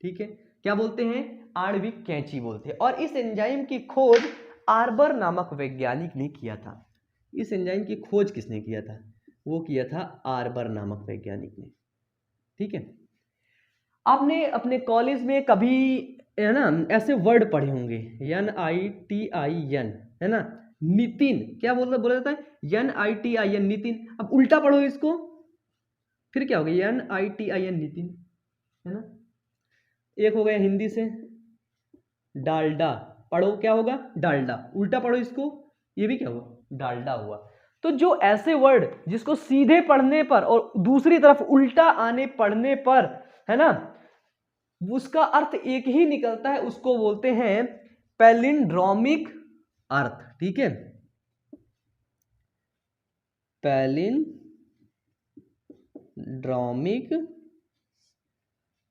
ठीक है, क्या बोलते हैं, आणविक कैंची बोलते हैं। और इस एंजाइम की खोज आर्बर नामक वैज्ञानिक ने किया था। इस एंजाइम की खोज किसने किया था, वो किया था आर्बर नामक वैज्ञानिक ने। ठीक है, आपने अपने कॉलेज में कभी, है ना, ऐसे वर्ड पढ़े होंगे, NITIN, है ना, नितिन, क्या बोला जाता है, NITIN, नितिन। अब उल्टा पढ़ो इसको, फिर क्या होगा, NITIN, नितिन, है ना। एक हो गया हिंदी से डालडा, पढ़ो क्या होगा, डालडा, उल्टा पढ़ो इसको, ये भी क्या हुआ, डालडा हुआ। तो जो ऐसे वर्ड जिसको सीधे पढ़ने पर और दूसरी तरफ उल्टा आने पढ़ने पर, है ना, उसका अर्थ एक ही निकलता है, उसको बोलते हैं पैलिंड्रोमिक अर्थ। ठीक है,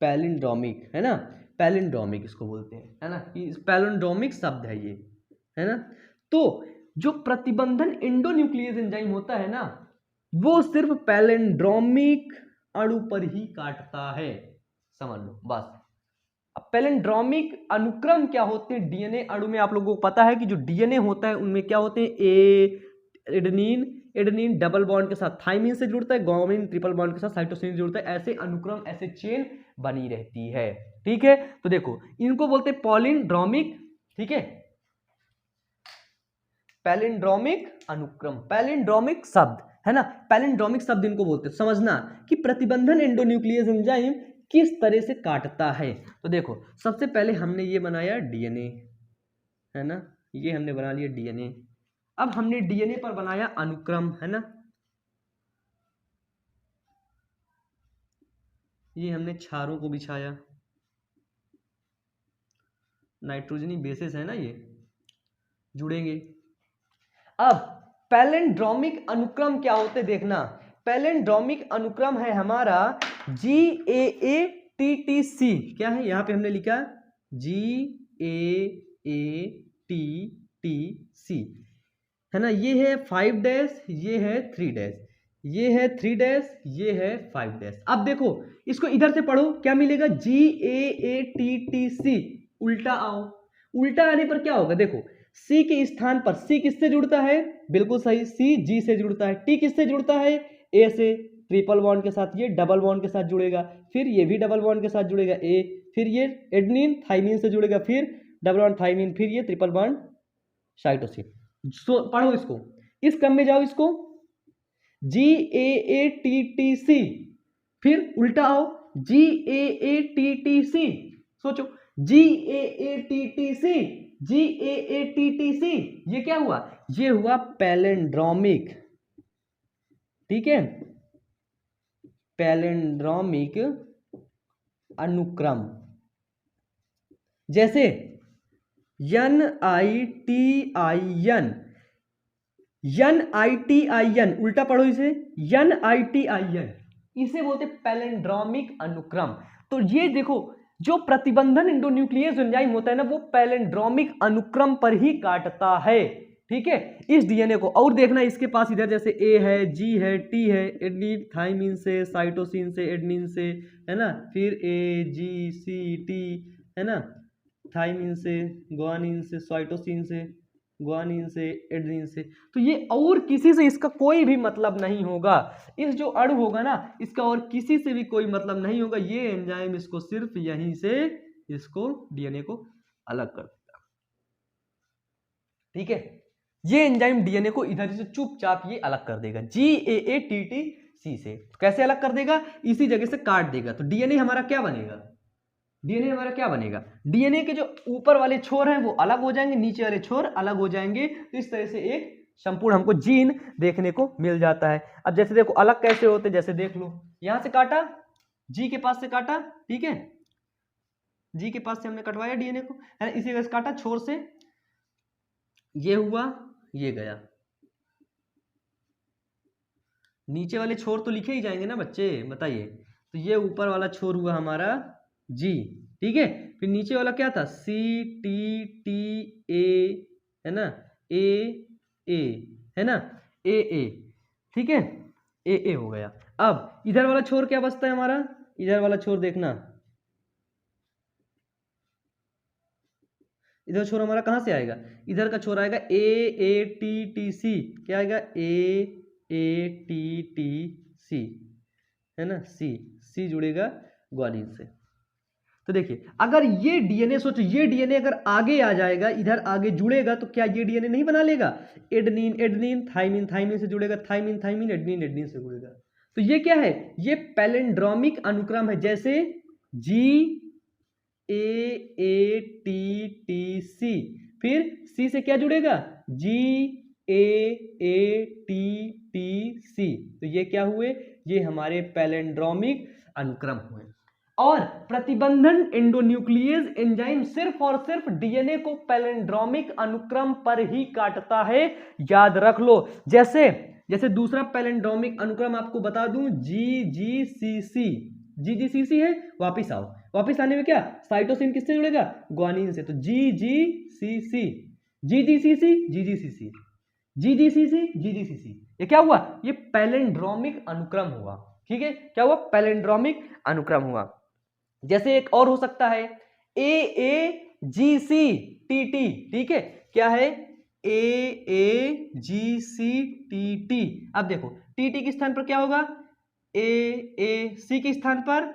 पैलिंड्रोमिक, है ना, पैलिंड्रोमिक इसको बोलते हैं, है ना, पैलिंड्रोमिक शब्द है ये, है ना। तो जो प्रतिबंधन एंडोन्यूक्लियस एंजाइम होता है ना, वो सिर्फ पैलिंड्रोमिक अणु पर ही काटता है, समझ लो बस। अब पैलिंड्रोमिक अनुक्रम क्या होते हैं डीएनए अणु में, आप लोगों को पता है कि जो डीएनए होता है उनमें क्या होते हैं, ए एडेनिन, एडेनिन डबल बॉन्ड के साथ थाइमिन से जुड़ता है, गुआनिन ट्रिपल बॉन्ड के साथ साइटोसिन से जुड़ता है। ऐसे अनुक्रम, ऐसे चेन बनी रहती है। ठीक है, तो देखो इनको बोलते हैं पॉलिंड्रोमिक। ठीक है, पैलिंड्रोमिक अनुक्रम, पैलिंड्रोमिक शब्द है ना, पैलिंड्रोमिक शब्द इनको बोलते हैं। समझना कि प्रतिबंधन एंडोन्यूक्लियस एंजाइम किस तरह से काटता है। तो देखो सबसे पहले हमने ये बनाया डीएनए, है ना, ये हमने बना लिया डीएनए। अब हमने डीएनए पर बनाया अनुक्रम, है ना, ये हमने क्षारों को बिछाया, नाइट्रोजनी बेसिस है ना, ये जुड़ेंगे। अब पैलिंड्रोमिक अनुक्रम क्या होते देखना, पैलिंड्रोमिक अनुक्रम है हमारा GAATTC। क्या है यहाँ पे हमने लिखा GAATTC, है ना, ये है 5 डैश, ये है 3 डैश, ये है 3 डैश, ये है 5 डैश। अब देखो इसको इधर से पढ़ो, क्या मिलेगा, GAATTC। उल्टा आओ, उल्टा आने पर क्या होगा, देखो C के स्थान पर C किससे जुड़ता है, बिल्कुल सही, C G से जुड़ता है। T किससे जुड़ता है, A से, ट्रिपल बॉन्ड के साथ, ये डबल बॉन्ड के साथ जुड़ेगा, फिर ये भी डबल बॉन्ड के साथ जुड़ेगा A, फिर ये एडेनिन थाइमिन से जुड़ेगा, फिर डबल बॉन्ड थाइमिन, फिर ये ट्रिपल बॉन्ड साइटोसिन। पढ़ो इसको, इस क्रम में जाओ, इसको GAATTC, फिर उल्टा आओ GAATTC, सोचो GAATTC, GAATTC, ये क्या हुआ, ये हुआ पैलिंड्रोमिक। ठीक है, पैलिंड्रोमिक अनुक्रम। जैसे NITIN, NITIN, उल्टा पढ़ो इसे, NITIN, इसे बोलते पैलिंड्रोमिक अनुक्रम। तो ये देखो जो प्रतिबंधन एंडोन्यूक्लियस एंजाइम होता है ना, वो पैलिंड्रोमिक अनुक्रम पर ही काटता है। ठीक है, इस डीएनए को। और देखना इसके पास इधर जैसे A है, G है, T है, एडेनिन थाइमिन से, साइटोसिन से, एडेनिन से, है ना, फिर A G C T, है ना, थाइमिन से, गुआनिन से, साइटोसिन से, गुआनिन से, एडेनिन से। तो ये और किसी से इसका कोई भी मतलब नहीं होगा। इस जो अणु होगा ना, इसका और किसी से भी कोई मतलब नहीं होगा। ये एंजाइम इसको सिर्फ यहीं से इसको डीएनए को अलग कर देगा। ठीक है, ये एंजाइम डीएनए को इधर से चुपचाप ये अलग कर देगा GAATTC से। कैसे अलग कर देगा, इसी जगह से काट देगा। तो डीएनए हमारा क्या बनेगा, डीएनए हमारा क्या बनेगा, डीएनए के जो ऊपर वाले छोर हैं वो अलग हो जाएंगे, नीचे वाले छोर अलग हो जाएंगे। तो इस तरह से एक संपूर्ण हमको जीन देखने को मिल जाता है। अब जैसे देखो अलग कैसे होते, जैसे देख लो, यहां से काटा, जी के पास से काटा, ठीक है, जी के पास से हमने कटवाया डीएनए को, है ना, इसी वजह से काटा, छोर से ये हुआ, ये गया, नीचे वाले छोर तो लिखे ही जाएंगे ना बच्चे, बताइए। तो ये ऊपर वाला छोर हुआ हमारा जी, ठीक है, फिर नीचे वाला क्या था, CTTA, है ना, AA, है ना, AA, ठीक है, AA हो गया। अब इधर वाला छोर क्या बचता है हमारा, इधर वाला छोर देखना, इधर छोर हमारा कहां से आएगा, इधर का छोर आएगा AATTC, क्या आएगा AATTC, है ना, C जुड़ेगा ग्वानिन से। तो देखिए अगर ये डीएनए, सोचो ये डीएनए अगर आगे आ जाएगा, इधर आगे जुड़ेगा, तो क्या ये डीएनए नहीं बना लेगा, एडेनिन एडेनिन, थाइमिन थाइमिन से जुड़ेगा, थाइमिन थाइमिन, एडेनिन एडेनिन से जुड़ेगा। तो ये क्या है, ये पैलिंड्रोमिक अनुक्रम है। जैसे GAATTC, फिर C से क्या जुड़ेगा, GAATTC। तो ये क्या हुए, ये हमारे पैलिंड्रोमिक अनुक्रम हुए। और प्रतिबंधन एंडोन्यूक्लियस एंजाइम सिर्फ और सिर्फ डीएनए को पैलिंड्रोमिक अनुक्रम पर ही काटता है, याद रख लो। जैसे दूसरा पैलिंड्रोमिक अनुक्रम आपको बता दूं, GGCC है, वापिस आओ, वापिस आने में क्या, साइटोसिन किससे जुड़ेगा, ग्वानिन से। तो GGCC, ये क्या हुआ, ये पैलिंड्रोमिक अनुक्रम हुआ। ठीक है, क्या हुआ, पैलिंड्रोमिक अनुक्रम हुआ। जैसे एक और हो सकता है AAGCTT, ठीक है, क्या है AAGCTT। अब देखो TT के स्थान पर क्या होगा, AAC के स्थान पर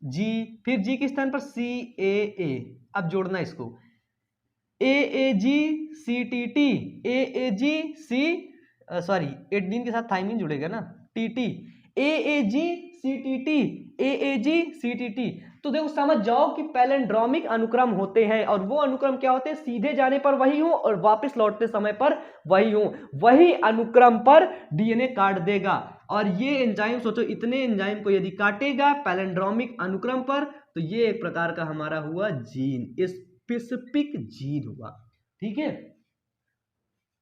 G, फिर G के स्थान पर CAA। अब जोड़ना इसको, AAGCTT, AAGC सॉरी एडीन के साथ थाइमिन जुड़ेगा ना, TT, AAGCTT, AAGCTT। तो देखो समझ जाओ कि पैलिंड्रोमिक अनुक्रम होते हैं, और वो अनुक्रम क्या होते हैं, सीधे जाने पर वही हो और वापस लौटते समय पर वही हो, वही अनुक्रम पर डीएनए काट देगा। और ये एंजाइम सोचो, इतने एंजाइम को यदि काटेगा पैलिंड्रोमिक अनुक्रम पर, तो ये एक प्रकार का हमारा हुआ जीन, स्पेसिफिक जीन हुआ। ठीक है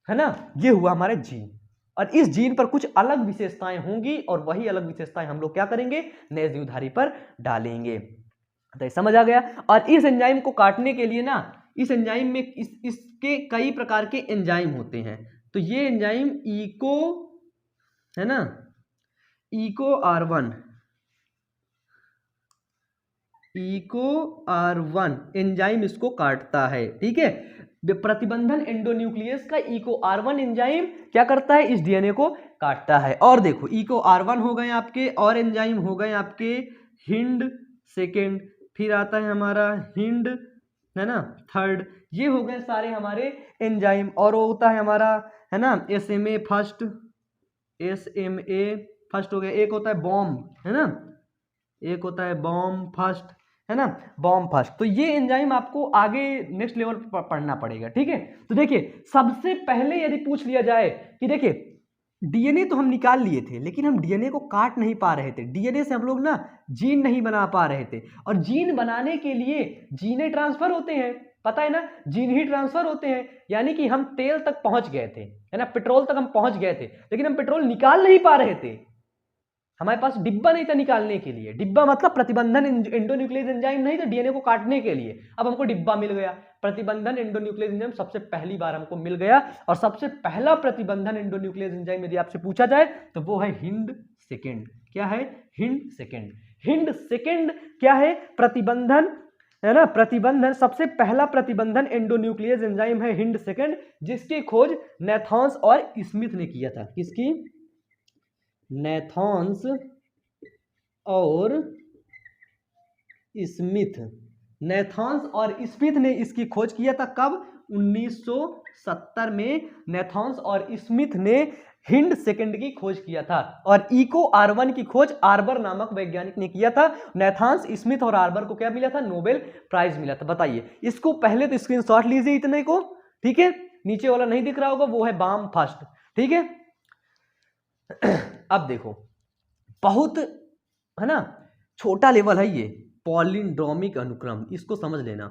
ना, ये हुआ हमारा जीन। और इस जीन पर कुछ अलग विशेषताएं होंगी, और वही अलग विशेषताएं हम लोग क्या करेंगे, नए जीवधारी पर डालेंगे। तो समझ आ गया। और इस एंजाइम को काटने के लिए ना, इस एंजाइम में इसके कई प्रकार के एंजाइम होते हैं। तो ये एंजाइम इको है ना, इको R1 एंजाइम इसको काटता है। ठीक है, प्रतिबंधन एंडोन्यूक्लियस का इको R1 एंजाइम क्या करता है, इस डीएनए को काटता है। और देखो इको R1 हो गए आपके, और एंजाइम हो गए आपके हिंड सेकेंड, फिर आता है हमारा हिंड है ना थर्ड। ये हो गए सारे हमारे एंजाइम। और वो होता है हमारा है ना SMA फर्स्ट, SMA फर्स्ट हो गया। एक होता है बॉम्ब है ना, एक होता है बॉम्ब फर्स्ट है ना, बॉम्ब फर्स्ट। तो ये एंजाइम आपको आगे नेक्स्ट लेवल पर पढ़ना पड़ेगा। ठीक है, तो देखिए सबसे पहले यदि पूछ लिया जाए कि देखिए डीएनए तो हम निकाल लिए थे, लेकिन हम डीएनए को काट नहीं पा रहे थे, डीएनए से हम लोग ना जीन नहीं बना पा रहे थे। और जीन बनाने के लिए जीने ट्रांसफर होते हैं, पता है ना, जीन ही ट्रांसफर होते हैं। यानी कि हम तेल तक पहुंच गए थे, है ना, पेट्रोल तक हम पहुंच गए थे, लेकिन हम पेट्रोल निकाल नहीं पा रहे थे, हमारे पास डिब्बा नहीं था निकालने के लिए। डिब्बा मतलब प्रतिबंधन एंडोन्यूक्लियस एंजाइम नहीं था डीएनए को काटने के लिए, अब हमको डिब्बा मिल गया। प्रतिबंधन एंडोन्यूक्लियस एंजाइम सबसे पहली बार हमको मिल गया, और सबसे पहला प्रतिबंधन एंडोन्यूक्लियस एंजाइम यदि आपसे पूछा जाए तो वो है हिंड सेकेंड। क्या है, हिंड सेकेंड। हिंड सेकेंड क्या है, प्रतिबंधन है ना, प्रतिबंधन सबसे पहला प्रतिबंधन एंडोन्यूक्लियस एंजाइम है हिंड सेकेंड, जिसकी खोज नेथॉन्स और स्मिथ ने किया था। किसकी, नेथॉन्स और स्मिथ। नेथॉन्स और स्मिथ ने इसकी खोज किया था कब, 1970 में नेथॉन्स और स्मिथ ने हिंड सेकेंड की खोज किया था। और इको R1 की खोज आर्बर नामक वैज्ञानिक ने किया था। नेथॉन्स, स्मिथ और आर्बर को क्या मिला था, नोबेल प्राइज मिला था। बताइए, इसको पहले तो स्क्रीनशॉट लीजिए इतने को। ठीक है, नीचे वाला नहीं दिख रहा होगा, वो है बाम फर्स्ट। ठीक है, अब देखो बहुत है ना छोटा लेवल है ये पॉलिंड्रोमिक अनुक्रम, इसको समझ लेना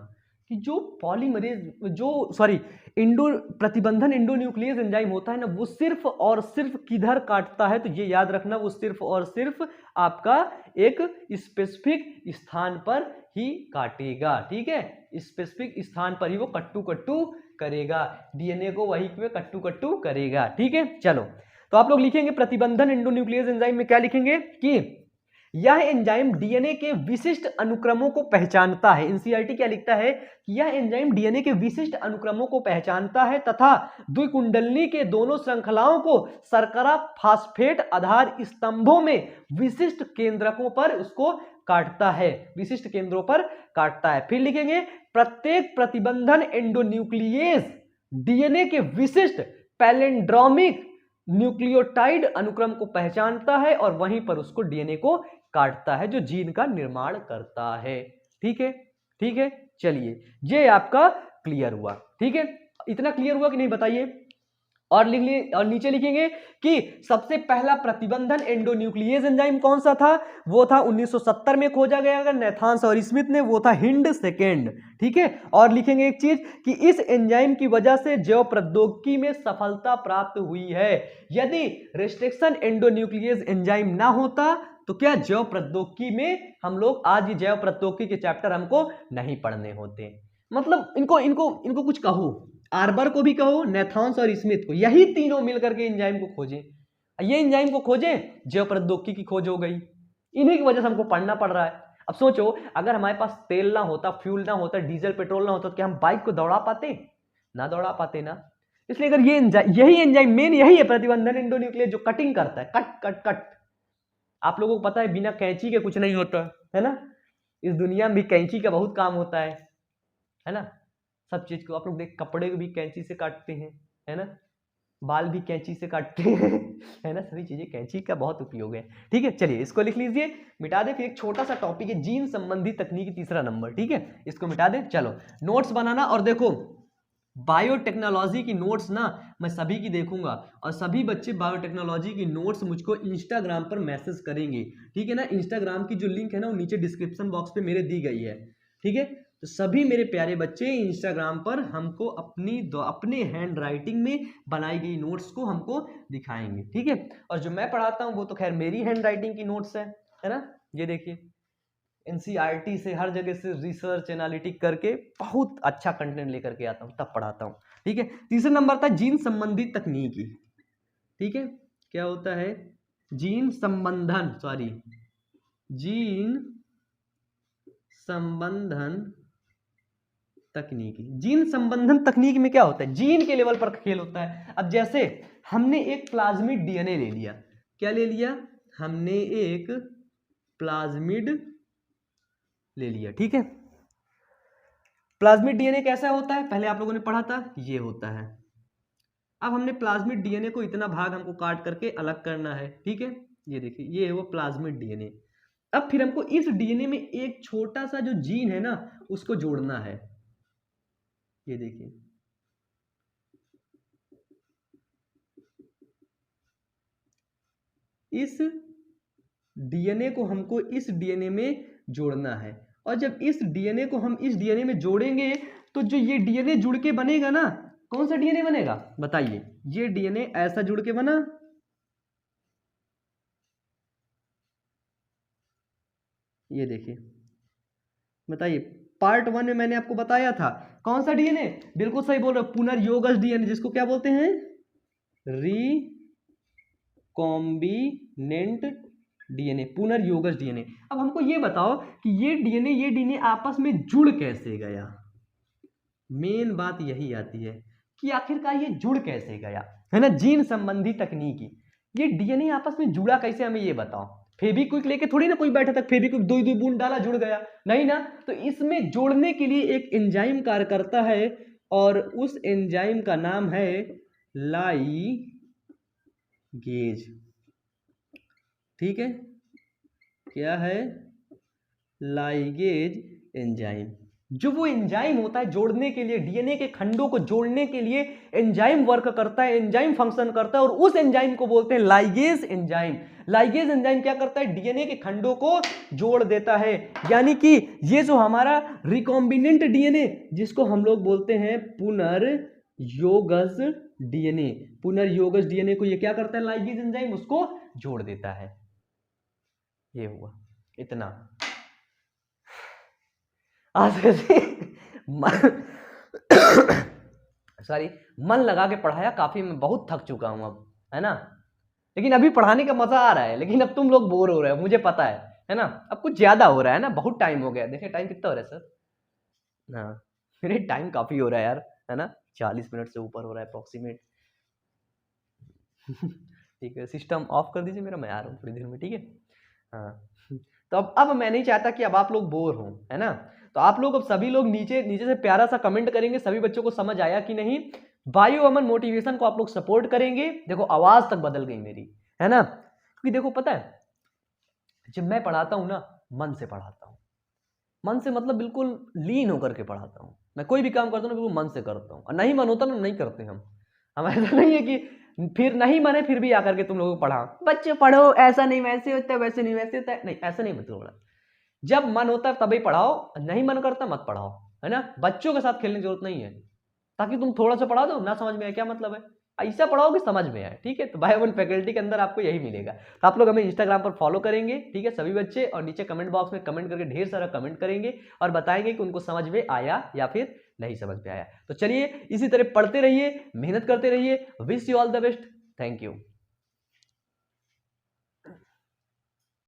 कि जो पॉलीमरेज जो सॉरी प्रतिबंधन एंडोन्यूक्लियस एंजाइम होता है ना, वो सिर्फ और सिर्फ किधर काटता है, तो ये याद रखना, वो सिर्फ और सिर्फ आपका एक स्पेसिफिक स्थान पर ही काटेगा। ठीक है, स्पेसिफिक स्थान पर ही वो कट्टू कट्टू करेगा, डीएनए को वही पे कट्टू कट्टू करेगा। ठीक है, चलो तो आप लोग लिखेंगे प्रतिबंधन एंडोन्यूक्लियस एंजाइम में क्या लिखेंगे कि यह एंजाइम डीएनए के विशिष्ट अनुक्रमों को पहचानता है। एनसीईआरटी क्या लिखता है कि यह एंजाइम डीएनए के विशिष्ट अनुक्रमों को पहचानता है तथा द्विकुंडली के दोनों श्रृंखलाओं को शर्करा फास्फेट आधार स्तंभों में विशिष्ट केंद्रकों पर उसको काटता है, विशिष्ट केंद्रों पर काटता है। फिर लिखेंगे प्रत्येक प्रतिबंधन एंडोन्यूक्लियस डीएनए के विशिष्ट पैलिंड्रोमिक न्यूक्लियोटाइड अनुक्रम को पहचानता है और वहीं पर उसको डीएनए को काटता है, जो जीन का निर्माण करता है। ठीक है, ठीक है, चलिए ये आपका क्लियर हुआ। ठीक है, इतना क्लियर हुआ कि नहीं बताइए। और लिख लिए, और नीचे लिखेंगे कि सबसे पहला प्रतिबंधन एंडोन्यूक्लियस एंजाइम कौन सा था, वो था 1970 में खोजा गया नेथॉन्स और स्मिथ ने, वो था हिंड सेकेंड। ठीक है, और लिखेंगे एक चीज कि इस एंजाइम की वजह से जैव प्रौद्योगिकी में सफलता प्राप्त हुई है। यदि रिस्ट्रिक्शन एंडोन्यूक्लियस एंजाइम ना होता तो क्या जैव प्रौद्योगिकी में हम लोग आज ये जैव प्रौद्योगिकी के चैप्टर हमको नहीं पढ़ने होते। मतलब इनको इनको इनको कुछ कहो, आर्बर को भी कहो, नेथॉन्स और स्मिथ को, यही तीनों मिलकर के एंजाइम को खोजें, ये एंजाइम को खोजें, जैव प्रौद्योगिकी की खोज हो गई। इन्हीं की वजह से हमको पढ़ना पड़ रहा है। अब सोचो अगर हमारे पास तेल ना होता, फ्यूल ना होता, डीजल पेट्रोल ना होता, तो क्या हम बाइक को दौड़ा पाते, ना दौड़ा पाते ना। इसलिए अगर ये यही एंजाइम मेन यही है प्रतिबंधन एंडोन्यूक्लियस जो कटिंग करता है, कट कट कट। आप लोगों को पता है बिना कैंची के कुछ नहीं होता है ना, इस दुनिया में भी कैंची का बहुत काम होता है ना। सब चीज को आप लोग देख, कपड़े को भी कैंची से काटते हैं, है ना, बाल भी कैंची से काटते हैं है ना, सभी चीजें कैंची का बहुत उपयोग है। ठीक है, चलिए इसको लिख लीजिए, मिटा दे। फिर एक छोटा सा टॉपिक है जीन संबंधी तकनीक, तीसरा नंबर। ठीक है, इसको मिटा दे। चलो नोट्स बनाना, और देखो बायोटेक्नोलॉजी की नोट्स ना मैं सभी की देखूंगा, और सभी बच्चे बायोटेक्नोलॉजी की नोट्स मुझको इंस्टाग्राम पर मैसेज करेंगे। ठीक है ना, इंस्टाग्राम की जो लिंक है ना वो नीचे डिस्क्रिप्शन बॉक्स पे मेरे दी गई है। ठीक है, तो सभी मेरे प्यारे बच्चे इंस्टाग्राम पर हमको अपने हैंड राइटिंग में बनाई गई नोट्स को हमको दिखाएंगे। ठीक है, और जो मैं पढ़ाता हूँ वो तो खैर मेरी हैंड राइटिंग की नोट्स है ना। ये देखिए एनसीईआरटी से, हर जगह से रिसर्च एनालिटिक करके बहुत अच्छा कंटेंट लेकर के आता हूँ, तब पढ़ाता हूँ। ठीक है, तीसरा नंबर था जीन संबंधी तकनीकी। ठीक है, क्या होता है जीन संबंधन, सॉरी जीन संबंधन तकनीकी। जीन संबंधन तकनीक में क्या होता है, जीन के लेवल पर खेल होता है। अब जैसे हमने एक प्लाज्मिड डीएनए ले लिया, क्या ले लिया, हमने एक प्लाज्मिड ले लिया। ठीक है, प्लाज्मिड डीएनए कैसा होता है, पहले आप लोगों ने पढ़ा था, ये होता है। अब हमने प्लाज्मिड डीएनए को इतना भाग हमको काट करके अलग करना है। ठीक है, ये देखिए ये है वो प्लाज्मिड डीएनए। अब फिर हमको इस डीएनए में एक छोटा सा जो जीन है ना उसको जोड़ना है। ये देखिए इस डीएनए को हमको इस डीएनए में जोड़ना है, और जब इस डीएनए को हम इस डीएनए में जोड़ेंगे तो जो ये डीएनए जुड़ के बनेगा ना, कौन सा डीएनए बनेगा बताइए, ये डीएनए ऐसा जुड़ के बना, ये देखिए बताइए, पार्ट 1 में मैंने आपको बताया था कौन सा डीएनए, बिल्कुल सही बोल रहे हो, पुनर्योगज डीएनए, जिसको क्या बोलते हैं, रिकॉम्बिनेंट डीएनए, पुनर्योगज डीएनए। अब हमको ये बताओ कि ये डीएनए आपस में जुड़ कैसे गया। मेन बात यही आती है कि आखिरकार ये जुड़ कैसे गया, है ना, जीन संबंधी तकनीकी। ये डीएनए आपस में जुड़ा कैसे, हमें ये बताओ। फेविक्विक लेके थोड़ी ना कोई बैठा था, फेविक्विक दो दो बूंद डाला जुड़ गया, नहीं ना। तो इसमें जोड़ने के लिए एक एंजाइम कार्य करता है, और उस एंजाइम का नाम है लाइगेज। ठीक है, क्या है, लाइगेज एंजाइम। जो वो एंजाइम होता है जोड़ने के लिए, डीएनए के खंडों को जोड़ने के लिए एंजाइम वर्क करता है, एंजाइम फंक्शन करता है, और उस एंजाइम को बोलते हैं लाइगेज एंजाइम। लाइगेज एंजाइम क्या करता है, डीएनए के खंडों को जोड़ देता है। यानी कि ये जो हमारा रिकॉम्बिनेंट डीएनए, जिसको हम लोग बोलते हैं पुनर्योगज डीएनए, पुनर्योगज डीएनए को ये क्या करता है, लाइगेज एंजाइम उसको जोड़ देता है। ये हुआ इतना। आज सॉरी, मन लगा के पढ़ाया काफी, मैं बहुत थक चुका हूं अब, है ना। लेकिन अभी पढ़ाने का मजा आ रहा है, लेकिन अब तुम लोग बोर हो रहे हो, मुझे पता है ना। अब कुछ ज्यादा हो रहा है ना, बहुत टाइम हो गया। देखिए टाइम कितना हो रहा है सर, हाँ मेरे टाइम काफी हो रहा है यार, है ना, 40 मिनट से ऊपर हो रहा है अप्रोक्सीमेट। ठीक है, सिस्टम ऑफ कर दीजिए मेरा, मैं आ रहा हूँ थोड़ी देर में। ठीक है, हाँ तो अब मैं नहीं चाहता कि अब आप लोग बोर हों, है ना। तो आप लोग अब सभी लोग नीचे नीचे से प्यारा सा कमेंट करेंगे, सभी बच्चों को समझ आया कि नहीं। बायो अमन मोटिवेशन को आप लोग सपोर्ट करेंगे। देखो आवाज तक बदल गई मेरी, है ना, क्योंकि देखो पता है जब मैं पढ़ाता हूं ना, मन से पढ़ाता हूं, मन से मतलब बिल्कुल लीन होकर के पढ़ाता हूं। मैं कोई भी काम करता हूं ना बिल्कुल मन से करता हूं, और नहीं मन होता ना नहीं करते हम ऐसा नहीं है कि फिर नहीं मन है फिर भी आकर के तुम लोगों को पढ़ा, बच्चे पढ़ो, ऐसा नहीं वैसे होता है, वैसे नहीं वैसे होता है, नहीं ऐसा नहीं मतलब। जब मन होता है तभी पढ़ाओ, नहीं मन करता मत पढ़ाओ, है ना। बच्चों के साथ खेलने की जरूरत नहीं है, ताकि तुम थोड़ा सा पढ़ा दो ना समझ में आए, क्या मतलब है, ऐसा पढ़ाओ कि समझ में आए। ठीक है, तो बायो वन फैकल्टी के अंदर आपको यही मिलेगा। तो आप लोग हमें इंस्टाग्राम पर फॉलो करेंगे, ठीक है सभी बच्चे, और नीचे कमेंट बॉक्स में कमेंट करके ढेर सारा कमेंट करेंगे और बताएंगे कि उनको समझ में आया या फिर नहीं समझ में आया। तो चलिए इसी तरह पढ़ते रहिए, मेहनत करते रहिए। Wish you all the best, thank you.